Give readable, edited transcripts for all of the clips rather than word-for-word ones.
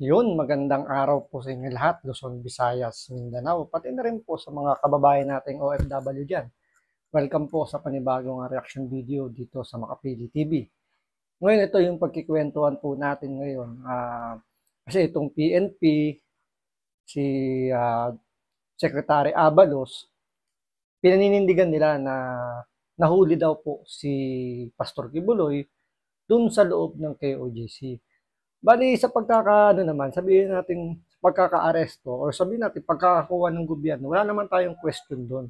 Yun, magandang araw po sa inyo lahat, Luzon, Visayas, Mindanao, pati na rin po sa mga kababayan nating OFW dyan. Welcome po sa panibagong reaction video dito sa Makapili TV. Ngayon, ito yung pagkikwentuhan po natin ngayon. Kasi itong PNP, si Secretary Abalos, pinaninindigan nila na nahuli daw po si Pastor Kibuloy dun sa loob ng KOJC. Bali sa pagkakaano naman, sabihin natin pagkaka-aresto or sabihin natin pagkakakuha ng gobyerno, wala naman tayong question doon.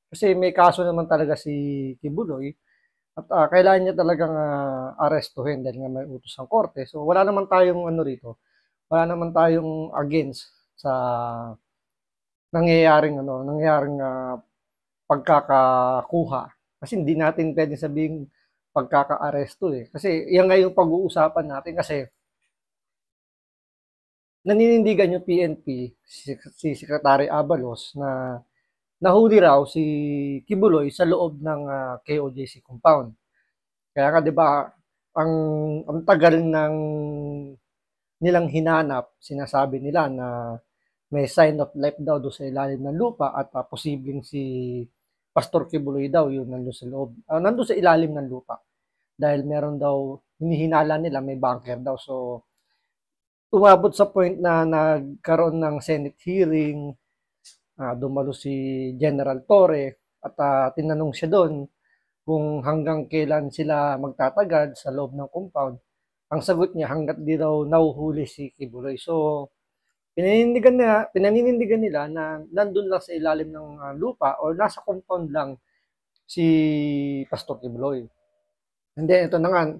Kasi may kaso naman talaga si Kibuloy at kailangan niya talagang arestuhin dahil nga may utos ng korte. So wala naman tayong ano rito, wala naman tayong against sa nangyayaring pagkakakuha. Kasi hindi natin pwedeng sabihin pagkaka-aresto eh. Kasi yan nga yung pag-uusapan natin kasi naninindigan yung PNP, si Secretary Abalos, na nahuli raw si Kibuloy sa loob ng KOJC compound. Kaya nga 'di ba, ang ang tagal ng nilang hinanap, sinasabi nila na may sign of life daw doon sa ilalim ng lupa at posibleng si Pastor Kibuloy daw yung nandun sa loob, nandun sa ilalim ng lupa. Dahil meron daw, hinihinala nila may bunker daw. So, umabot sa point na nagkaroon ng Senate hearing, dumalo si General Torre at tinanong siya doon kung hanggang kailan sila magtatagal sa loob ng compound. Ang sagot niya, hanggat di daw nauhuli si Kibuloy. So, pinaninindigan nila na nandun lang sa ilalim ng lupa o nasa compound lang si Pastor Kibuloy. And then, ito na nga,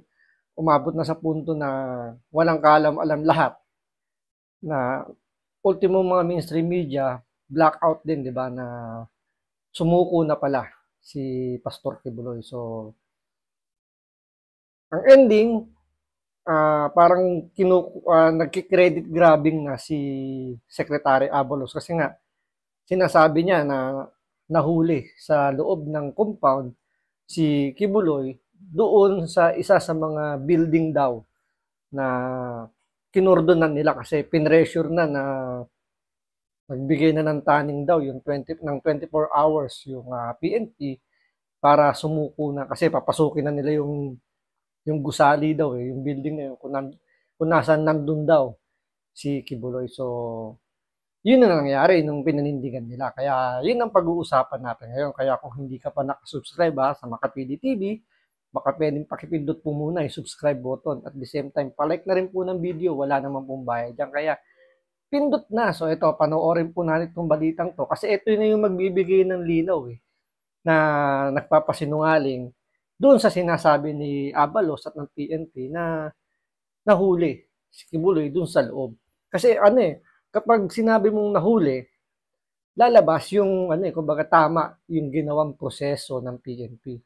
umabot na sa punto na walang kaalam-alam lahat na ultimo mga mainstream media, blackout din, di ba, na sumuko na pala si Pastor Kibuloy. So, ang ending, parang nagki-credit grabbing na si Secretary Abalos kasi nga sinasabi niya na nahuli sa loob ng compound si Kibuloy doon sa isa sa mga building daw na kinordonan nila kasi pinressure na nagbigay na ng taning daw yung 24 hours yung PNP para sumuko na kasi papasukin na nila yung gusali daw yung building na yun kung nasaan nandun daw si Kibuloy. So, yun na nangyari nung pinanindigan nila. Kaya yun ang pag-uusapan natin ngayon. Kaya kung hindi ka pa nakasubscribe sa Makapili TV, baka pwedeng pakipindot po muna yung subscribe button. At the same time, palike na rin po ng video. Wala naman pong bayad dyan. Kaya pindot na. So ito, panoorin po natin itong balitang to. Kasi ito na yung magbibigay ng linaw na nagpapasinungaling doon sa sinasabi ni Abalos at ng PNP na nahuli si Kibuloy doon sa loob. Kasi kapag sinabi mong nahuli, lalabas yung kumbaga tama yung ginawang proseso ng PNP.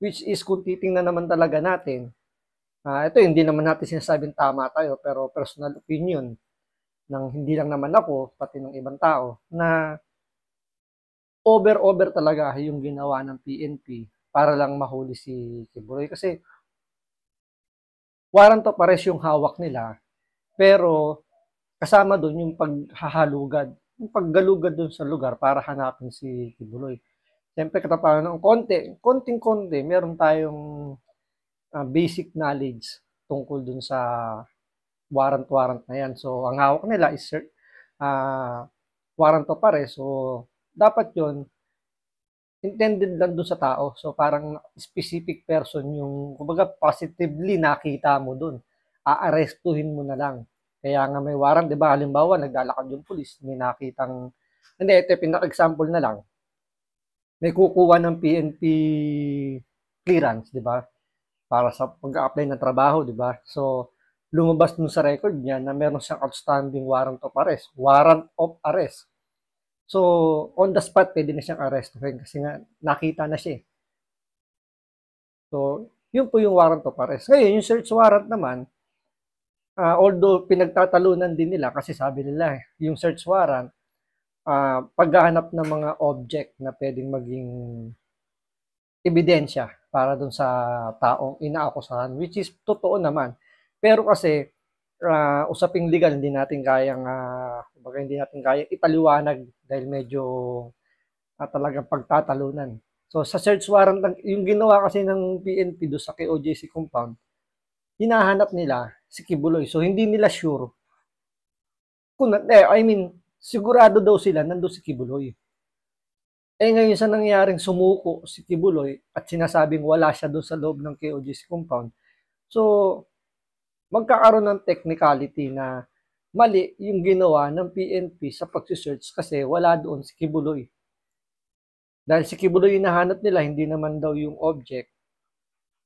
Which is kung titingnan naman talaga natin, ito hindi naman natin sinasabing tama tayo, pero personal opinion ng hindi lang naman ako, pati ng ibang tao, na over talaga yung ginawa ng PNP para lang mahuli si Kibuloy. Kasi warrant of arrest yung hawak nila, pero kasama doon yung paghahalugad, yung paggalugad doon sa lugar para hanapin si Kibuloy. Siyempre, katapanan ng konting-konti, meron tayong basic knowledge tungkol dun sa warrant na yan. So, ang hawak nila is warrant of arrest. So, dapat yon intended lang dun sa tao. So, parang specific person yung, kumbaga, positively nakita mo dun. Aarestuhin mo na lang. Kaya nga may warrant, di ba? Halimbawa, naglalakad yung pulis, may nakitang, hindi, ito pinaka-example na lang. May kukuha ng PNP clearance, di ba? Para sa pag-apply ng trabaho, di ba? So, lumabas dun sa record niya na meron siyang outstanding warrant of arrest. Warrant of arrest. So, on the spot, pwede na siyang arrestuhin kasi nga nakita na siya. So, yun po yung warrant of arrest. Ngayon, yung search warrant naman, although pinagtatalunan din nila kasi sabi nila, yung search warrant, paghahanap ng mga object na pwedeng maging ebidensya para dun sa taong inaakusahan, which is totoo naman. Pero kasi, usaping legal, hindi natin kayang ipaliwanag dahil medyo talagang pagtatalunan. So sa search warrant lang, yung ginawa kasi ng PNP do sa KOJC compound, hinahanap nila si Kibuloy. So hindi nila sure sigurado daw sila nandun si Kibuloy. Ngayon sa nangyaring sumuko si Kibuloy at sinasabing wala siya doon sa loob ng KOJC compound. So magkakaroon ng technicality na mali yung ginawa ng PNP sa pagsisearch kasi wala doon si Kibuloy. Dahil si Kibuloy yung nahanap nila, hindi naman daw yung object.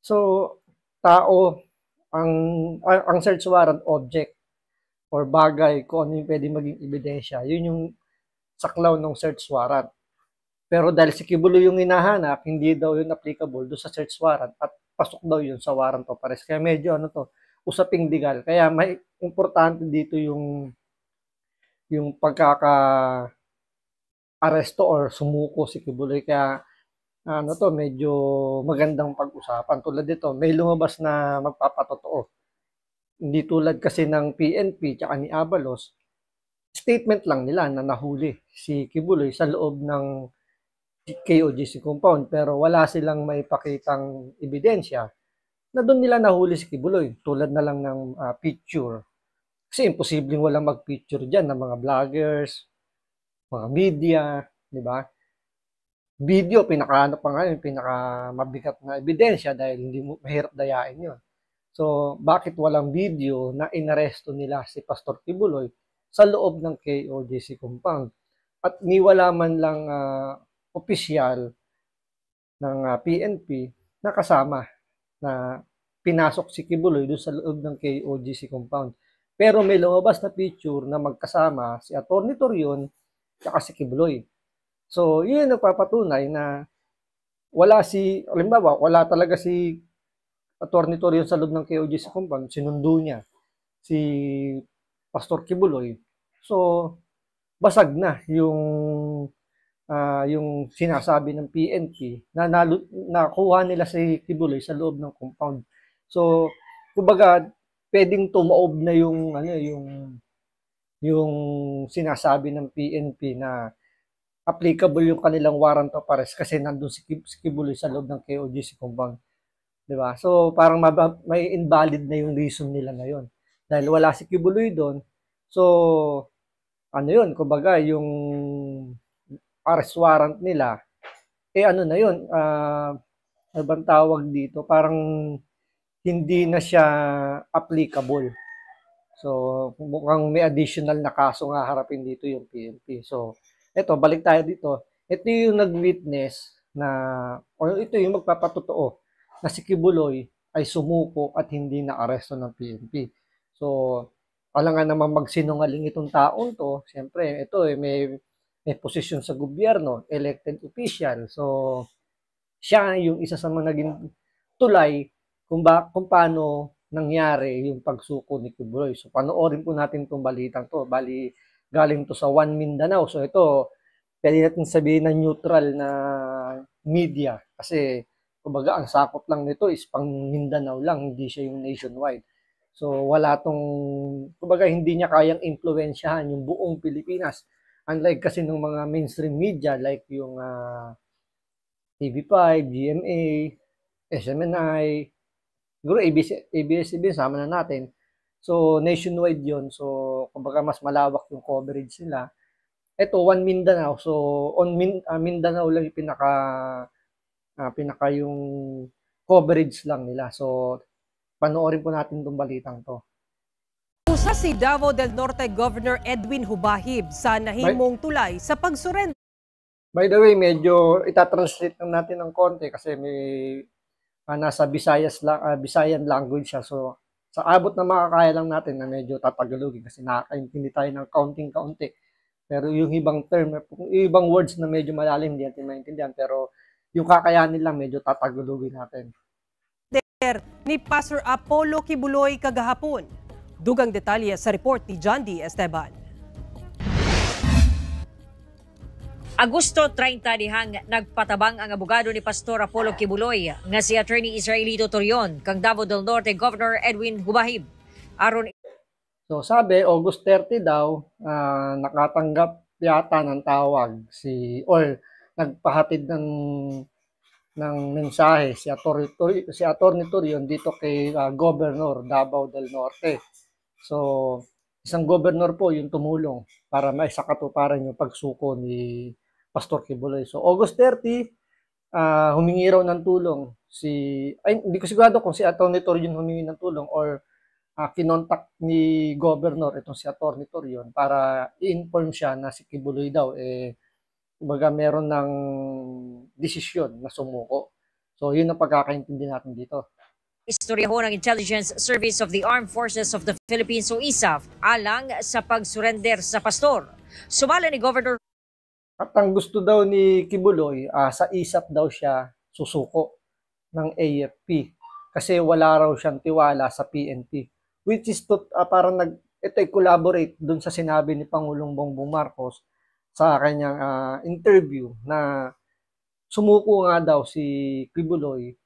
So, tao, ang search warrant, object, or bagay, kung ano yung pwede maging ebidensya, yun yung saklaw ng search warrant. Pero dahil si Kibuloy yung hinahanap, hindi daw yun applicable doon sa search warrant at pasok daw yun sa warrant of arrest. Kaya medyo usaping legal. Kaya may importante dito yung pagkaka-aresto or sumuko si Kibuloy. Kaya medyo magandang pag-usapan. Tulad dito, may lumabas na magpapatotoo. Hindi tulad kasi ng PNP tsaka ni Abalos, statement lang nila na nahuli si Kibuloy sa loob ng KOJC compound pero wala silang maipakitang ebidensya na doon nila nahuli si Kibuloy. Tulad na lang ng picture. Kasi imposibleng walang mag-picture dyan ng mga vloggers, mga media, di ba? Video, pinakaano pa nga yung pinakamabigat na ebidensya dahil hindi mo mahirap dayain yun. So, bakit walang video na inaresto nila si Pastor Kibuloy sa loob ng KOJC compound? At niwala man lang opisyal ng PNP na kasama na pinasok si Kibuloy doon sa loob ng KOJC compound. Pero may lumabas na picture na magkasama si Atty. Torion at si Kibuloy. So, yun nagpapatunay na wala talaga si Atty. Torion sa loob ng KOJC compound. Sinundo niya si Pastor Kibuloy. So, basag na yung sinasabi ng PNP na nakuha nila si Kibuloy sa loob ng compound. So, kumbaga, pwedeng tumaob na yung sinasabi ng PNP na applicable yung kanilang warrant of arrest kasi nandun si Kibuloy sa loob ng KOJC compound. Diba? So, parang may invalid na yung reason nila ngayon. Dahil wala si Kibuloy doon. So, kumbaga, yung arrest warrant nila, ano bang tawag dito? Parang hindi na siya applicable. So, mukhang may additional na kaso nga harapin dito yung PNP. So, balik tayo dito. Ito yung nag-witness ito yung magpapatotoo na si Kibuloy ay sumuko at hindi na-aresto ng PNP. So, alam nga naman magsinungaling itong taon to. Siyempre, may posisyon sa gobyerno, elected official. So, siya yung isa sa mga naging tulay kung paano nangyari yung pagsuko ni Kibuloy. So, panoorin po natin itong balitang to. Bali, galing to sa One Mindanao. So, ito, pwede natin sabihin na neutral na media. Kasi, kumbaga, ang sakop lang nito is pang Mindanao lang, hindi siya yung nationwide. So, kumbaga, hindi niya kayang impluwensyahan yung buong Pilipinas. Unlike kasi ng mga mainstream media like yung TV5, GMA, SMNI, siguro ABS-CBN, sama na natin. So, nationwide yon. So, kumbaga mas malawak yung coverage nila. Ito, One Mindanao. So, on Mindanao lang yung pinaka yung coverage lang nila. So, panoorin po natin itong balitang to. Usa si Davao del Norte Governor Edwin Hubahib sa nahimong tulay sa pagsurrender. By the way, medyo itatranslate lang natin ng konti kasi may nasa Visayan language siya. So, sa abot na makakaya lang natin na medyo tatagalogin kasi nakakaintindi tayo ng kaunting-kaunti. Pero yung ibang term, yung ibang words na medyo malalim, hindi natin maintindihan. Pero yung kakayanin lang, medyo tatagalogin natin. Ni Pastor Apollo Kibuloy kagahapon. Dugang detalye sa report ni John D. Esteban. Agosto 30 dihang nagpatabang ang abogado ni Pastor Apollo Kibuloy nga si Attorney Israelito Torion kang Davao del Norte Governor Edwin Hubahib. Aron So sabi, August 30 daw, nakatanggap yata ng tawag or nagpahatid ng mensahe si Atty. Torion dito kay Governor Davao del Norte. So, isang governor po yung tumulong para maisakatuparan yung pagsuko ni Pastor Kibuloy. So, August 30, humingi raw ng tulong hindi ko sigurado kung si Atty. Torion humingi ng tulong or kinontak ni Governor itong si Atty. Torion para i-inform siya na si Kibuloy daw kumbaga meron ng desisyon na sumuko. So, yun ang pagkakaintindi natin dito. Istorya ho ng Intelligence Service of the Armed Forces of the Philippines o ISAF alang sa pag-surrender sa pastor. Sumala ni Governor. At ang gusto daw ni Kibuloy, sa ISAF daw siya susuko ng AFP kasi wala raw siyang tiwala sa PNP. Which is parang ito ay collaborate dun sa sinabi ni Pangulong Bongbong Marcos sa kanyang interview na sumuko nga daw si Kibuloy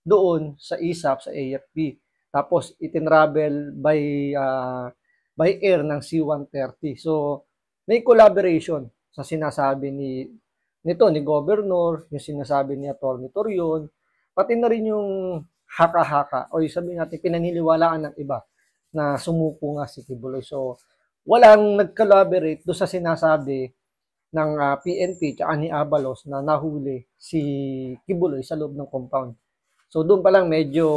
doon sa ISAF, sa AFP. Tapos itinravel by air ng C-130. So may collaboration sa sinasabi nito ni Governor, yung sinasabi ni Atty. Torion, pati na rin yung haka-haka o sabihin natin pinaniniwalaan ng iba na sumuko nga si Kibuloy. So walang nag-collaborate doon sa sinasabi ng PNP at ni Abalos na nahuli si Kibuloy sa loob ng compound. So doon pa lang medyo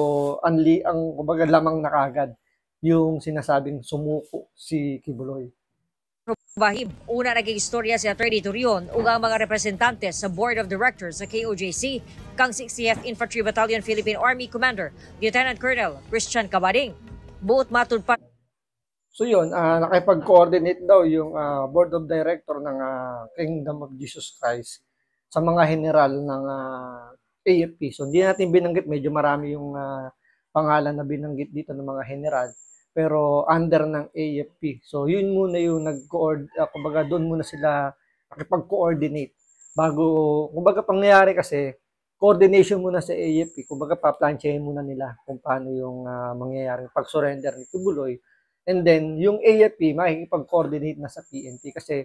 kumbaga lamang na kagad yung sinasabing sumuko si Kibuloy. Bahib, una naging istorya si Atty. Torion ug ang mga representante sa Board of Directors sa KOJC kang 60th Infantry Battalion Philippine Army Commander Lieutenant Colonel Christian Cabading. Buot matud pa. So yun, nakipag-coordinate daw yung Board of Director ng Kingdom of Jesus Christ sa mga general ng AFP. So hindi natin binanggit, medyo marami yung pangalan na binanggit dito ng mga general, pero under ng AFP. So yun muna yung kumbaga doon muna sila nakipag-coordinate bago, kumbaga pangyayari kasi, coordination muna sa AFP, kumbaga paplansyahin muna nila kung paano yung mangyayaring pag-surrender ni Kibuloy. And then, yung AFP, makikipag-coordinate na sa PNP kasi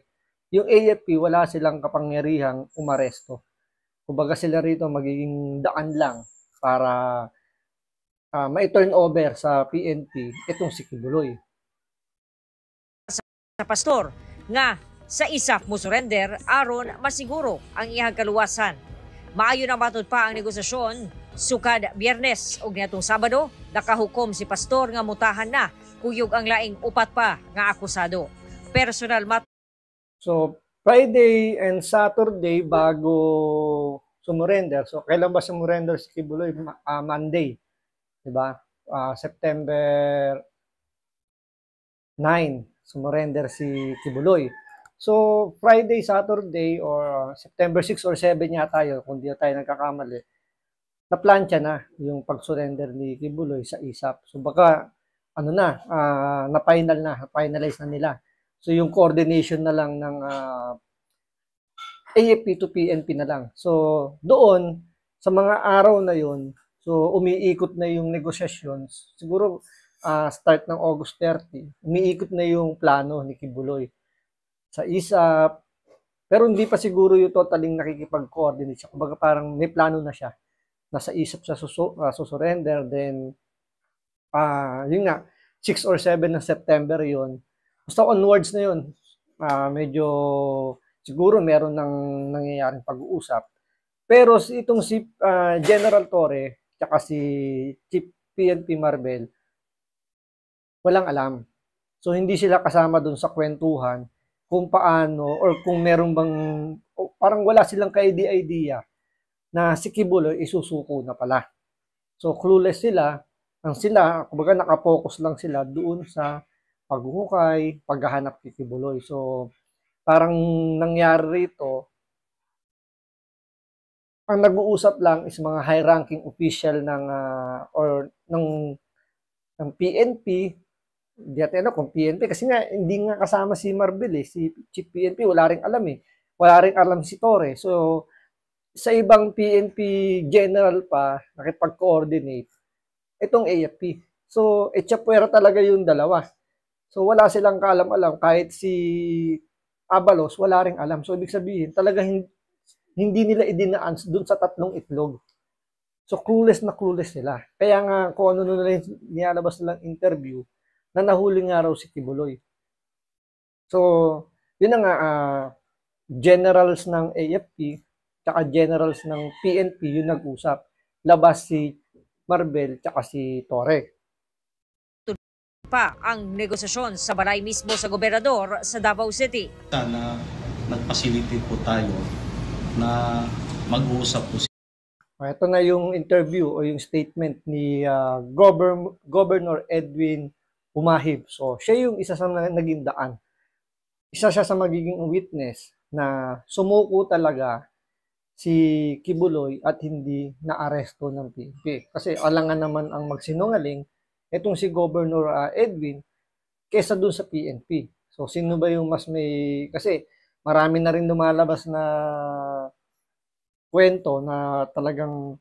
yung AFP, wala silang kapangyarihang umaresto. Kumbaga sila rito magiging daan lang para ma-turn over sa PNP itong si Kibuloy. Sa pastor, nga sa ISAF mo surrender, aron masiguro ang iyang kaluwasan. Maayo na matud pa ang negosasyon, sukad Biyernes ug niadtong Sabado, nakahukom si pastor nga mutahan na kuyog ang laing upat pa nga akusado. Personal So, Friday and Saturday bago sumurrender. So, kailan ba sumurrender si Kibuloy? Monday. Diba? September 9, sumurrender si Kibuloy. So, Friday, Saturday, or September 6 or 7 yata yun, kung di tayo nagkakamali, naplansya na yung pag-surrender ni Kibuloy sa ISAF. So, baka na-finalize na nila. So, yung coordination na lang ng AFP to PNP na lang. So, doon, sa mga araw na yun, so, umiikot na yung negosasyon. Siguro, start ng August 30, umiikot na yung plano ni Kibuloy sa ISAF. Pero hindi pa siguro yung totaling nakikipag-coordinate siya. Kumbaga parang may plano na siya. Nasa ISAF sa susurrender, then yun nga, 6 or 7 ng September yun. Basta onwards na yun, medyo siguro meron ng nangyayaring pag-uusap. Pero itong si General Torre, tsaka si Chief PNP Marbel, walang alam. So hindi sila kasama dun sa kwentuhan kung paano or kung meron bang, parang wala silang ka-idea na si Kibuloy isusuko na pala. So clueless sila. Kumbaga nakapokus lang sila doon sa paghuhukay, paghahanap kay Kibuloy. So, parang nangyari rito, ang nag-uusap lang is mga high-ranking official ng PNP. Hindi natin kung PNP kasi nga hindi nga kasama si Marbel si Chief PNP, wala ring alam Wala ring alam si Torre. So, sa ibang PNP general pa, nakipag-coordinate itong AFP. So, etchapwera talaga yung dalawa. So wala silang kaalam-alam, kahit si Abalos wala ring alam. So ibig sabihin, talaga hindi nila idinaan dun sa tatlong itlog. So clueless na clueless sila. Kaya nga kung ano nila yung nilalabas nilang interview, na nahuli nga raw si Kibuloy. So, yun na nga, generals ng AFP, tsaka generals ng PNP yung nag-usap. Labas si Marbel, tsaka si Torre. Pa ang negosasyon sa balay mismo sa gobernador sa Davao City. Sana nag-facilitate po tayo na mag-uusap po. Ito na yung interview o yung statement ni Governor Edwin Humahib. So, siya yung isa sa naging daan. Isa siya sa magiging witness na sumuko talaga si Kibuloy at hindi na-aresto ng PNP. Kasi alangan naman ang magsinungaling itong si Governor Edwin kesa dun sa PNP. So, sino ba yung mas may... Kasi marami na rin lumalabas na kwento na talagang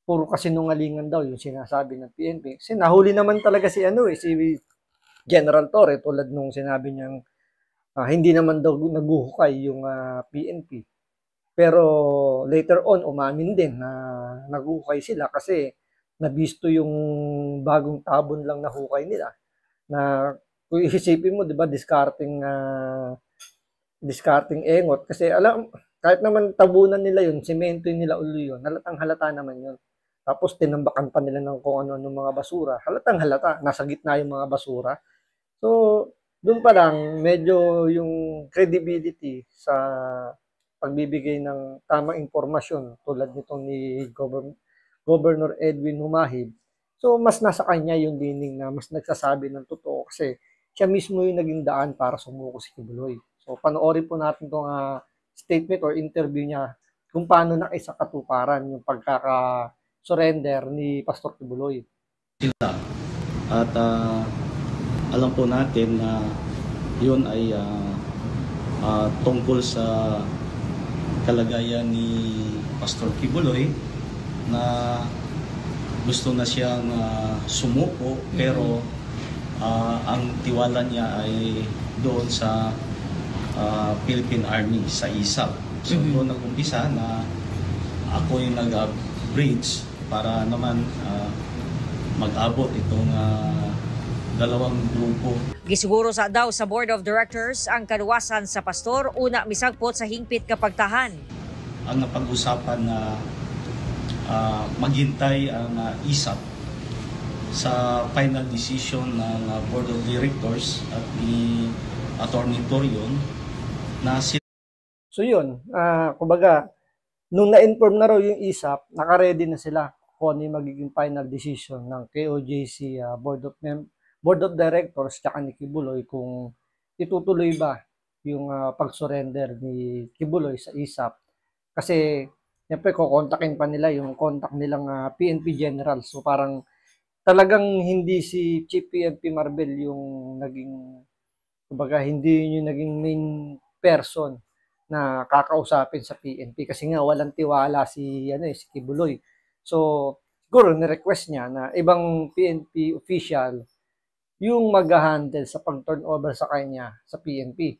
puro kasinungalingan daw yung sinasabi ng PNP. Kasi nahuli naman talaga si si General Torre, tulad nung sinabi niyang hindi naman daw naguhukay yung PNP. Pero later on, umamin din na naguhukay sila kasi nabisto yung bagong tabon lang na hukay nila. Na kung isipin mo, di ba, discarding engot. Kasi kahit naman tabunan nila yun, semento nila ulo yun, halatang halata naman yun. Tapos tinambakan pa nila ng kung ano ng mga basura. Halatang halata, nasa gitna yung mga basura. So, doon pa lang, medyo yung credibility sa pagbibigay ng tamang impormasyon tulad nitong ni Governor Edwin Humahib. So, mas nasa kanya yung lining na mas nagsasabi ng totoo kasi siya mismo yung naging daan para sumuko si Kibuloy. So, panoorin po natin itong statement or interview niya kung paano nakisakatuparan yung pagkaka-surrender ni Pastor Kibuloy. At alam po natin na yun ay tungkol sa kalagayan ni Pastor Kibuloy na gusto na siyang sumuko pero ang tiwala niya ay doon sa Philippine Army sa ISAP. So doon nag-umpisa na ako yung nag-bridge para naman mag-abot itong dalawang grupo. Gisiguro daw sa Board of Directors ang kaluwasan sa pastor una misagpot sa hingpit kapagtahan. Ang napag-usapan na maghintay ang ISAP sa final decision ng Board of Directors at ni Attorney Torion na sila. So yun, kumbaga, nung na-inform na raw yung ISAP, naka-ready na sila kung ano yung magiging final decision ng KOJC Board of Directors tsaka ni Kibuloy kung itutuloy ba yung pag-surrender ni Kibuloy sa ISAP. Kasi siyempre kukontakin pa nila yung contact nilang PNP General. So parang talagang hindi si Chief PNP Marbel yung naging, kumbaga hindi yung naging main person na kakausapin sa PNP kasi nga walang tiwala si Kibuloy. So siguro ni-request niya na ibang PNP official yung mag-handle sa pag-turnover sa kanya sa PNP.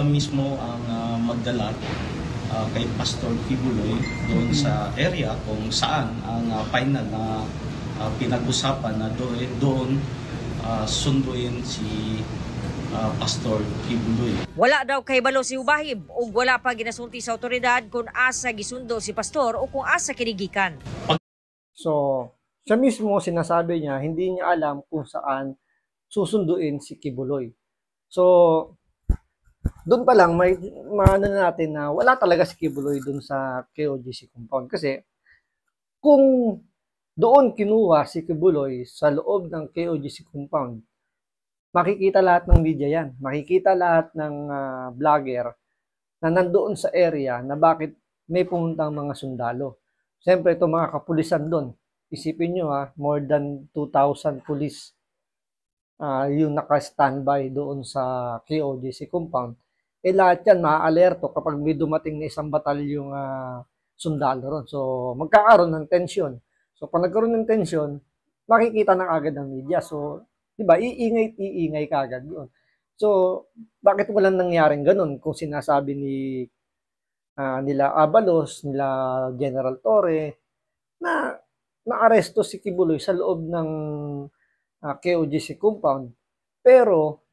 Mismo ang magdala kay Pastor Kibuloy doon sa area kung saan ang final na pinag-usapan na doon sunduin si Pastor Kibuloy. Wala daw kay balo si Humahib ug wala pa ginasulti sa otoridad kung asa gisundo si pastor o kung asa kinigikan. So, siya mismo sinasabi niya hindi niya alam kung saan susunduin si Kibuloy. So, doon pa lang may maano natin na wala talaga si Kibuloy doon sa KOJC compound kasi kung doon kinuha si Kibuloy sa loob ng KOJC compound, makikita lahat ng media yan. Makikita lahat ng vlogger na nandoon sa area na bakit may pumuntang mga sundalo. Siyempre, ito mga kapulisan doon. Isipin nyo more than 2,000 police yung naka-standby doon sa KOJC compound. Lahat yan maaalerto kapag may dumating na isang batalyong sundalo ron. So, magkakaroon ng tensyon. So, pag nagkaroon ng tensyon, makikita na agad ng media. So, 'Di ba? Iingay kaagad 'yun. So, bakit walang nangyaring gano'n kung sinasabi nila Abalos, nila General Torre na naaresto si Kibuloy sa loob ng KOJC compound. Pero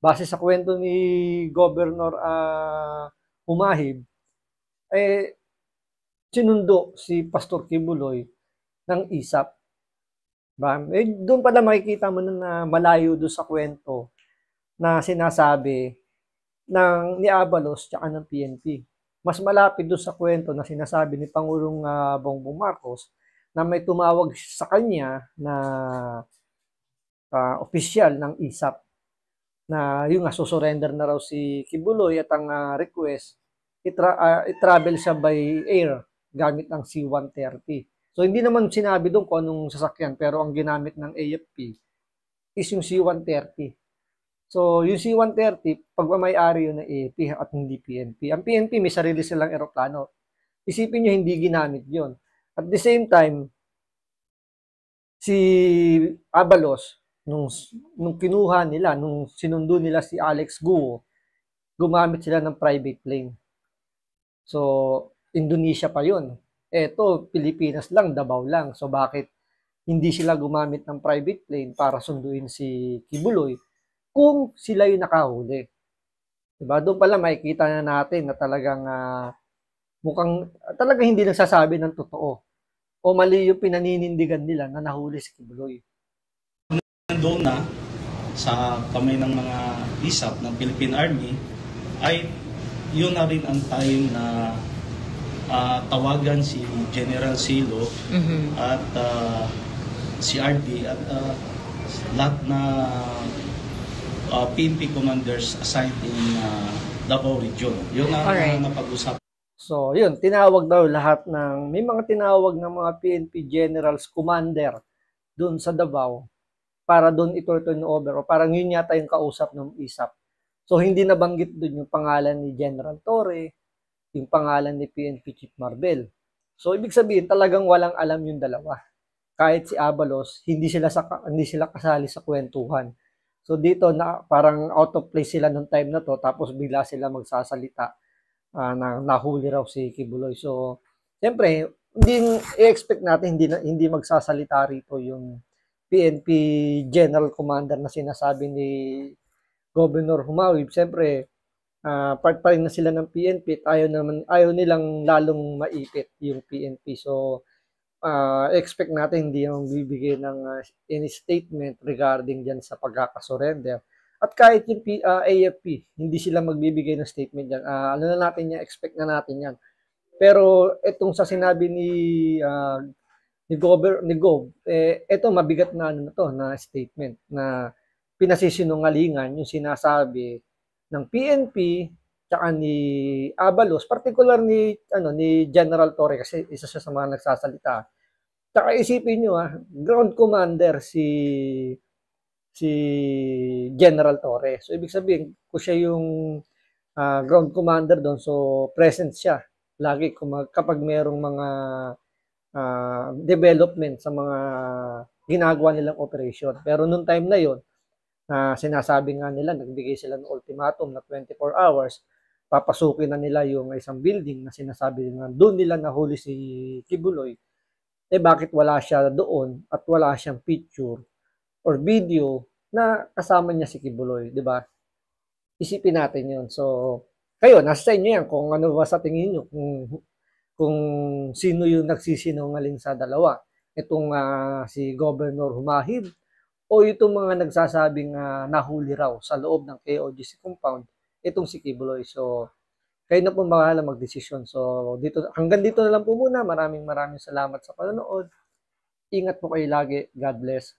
base sa kwento ni Governor Humahib, eh sinundo si Pastor Kibuloy ng ISAP. Ba? Doon pala makikita mo na malayo doon sa kwento na sinasabi ni Abalos at ng PNP. Mas malapit doon sa kwento na sinasabi ni Pangulong Bongbong Marcos na may tumawag sa kanya na opisyal ng ISAP na yung susurrender na raw si Kibuloy at ang request i-travel siya by air gamit ang C-130. So hindi naman sinabi doon kung anong sasakyan pero ang ginamit ng AFP is yung C-130. So yung C-130 pagmamay-ari yun ng AFP at hindi PNP. Ang PNP may sarili silang eroplano. Isipin nyo hindi ginamit yun. At the same time, si Abalos nung kinuha nila, nung sinundo nila si Alex Guo, gumamit sila ng private plane. So, Indonesia pa yun. Eto, Pilipinas lang, Davao lang. So, bakit hindi sila gumamit ng private plane para sunduin si Kibuloy kung sila yung nakahuli? Diba? Doon pala makikita na natin na talagang mukhang talagang hindi nagsasabi ng totoo o mali yung pinaninindigan nila na nahuli si Kibuloy. Doon na sa kamay ng mga ISAP ng Philippine Army ay yun na rin ang time na tawagan si General Silo at si RD at lahat na PNP commanders assigned in Davao Region. Yun ang napag-usapan. So, yun, tinawag daw lahat may mga tinawag ng mga PNP generals, commander doon sa Davao para doon i-turn over o parang yun yata yung kausap ng ISAP. So, hindi nabanggit doon yung pangalan ni General Torre, yung pangalan ni PNP Chief Marbel. So, ibig sabihin, talagang walang alam yung dalawa. Kahit si Abalos, hindi sila kasali sa kwentuhan. So, dito na parang out of place sila nung time na to, tapos bigla sila magsasalita na nahuli raw si Kibuloy. So, siyempre, hindi i-expect natin hindi magsasalita rito yung PNP General Commander na sinasabi ni Governor Humawib. Siyempre, part pa rin na sila ng PNP at ayaw nilang lalong maipit yung PNP. So, expect natin hindi yung bibigay ng any statement regarding dyan sa pagkakasurrender. At kahit yung AFP, hindi sila magbibigay ng statement dyan. Ano na natin yan, expect na natin yan. Pero itong sa sinabi ni Gov, ito mabigat na na statement na pinasisinungalingan yung sinasabi ng PNP tsaka ni Abalos, particular ni General Torre kasi isa siya sa mga nagsasalita. Tsaka isipin niyo ground commander si General Torre. So ibig sabihin kung siya yung ground commander doon, so present siya lagi kapag merong mga development sa mga ginagawa nilang operation. Pero nung time na yon, sinasabi nga nila, nagbigay sila ng ultimatum na 24 hours, papasukin na nila yung isang building na sinasabi na doon nila nahuli si Kibuloy. Bakit wala siya doon at wala siyang picture or video na kasama niya si Kibuloy, di ba? Isipin natin yun. So, kayo, nasa inyo yan kung ano ba sa tingin nyo, kung sino yung nagsisinungaling sa dalawa. Itong si Governor Humahib o itong mga nagsasabing nahuli raw sa loob ng KOJC compound, itong si Kibuloy. So, kayo na po bahala magdesisyon. So, hanggang dito na lang po muna. Maraming salamat sa panonood. Ingat po kayo lagi. God bless.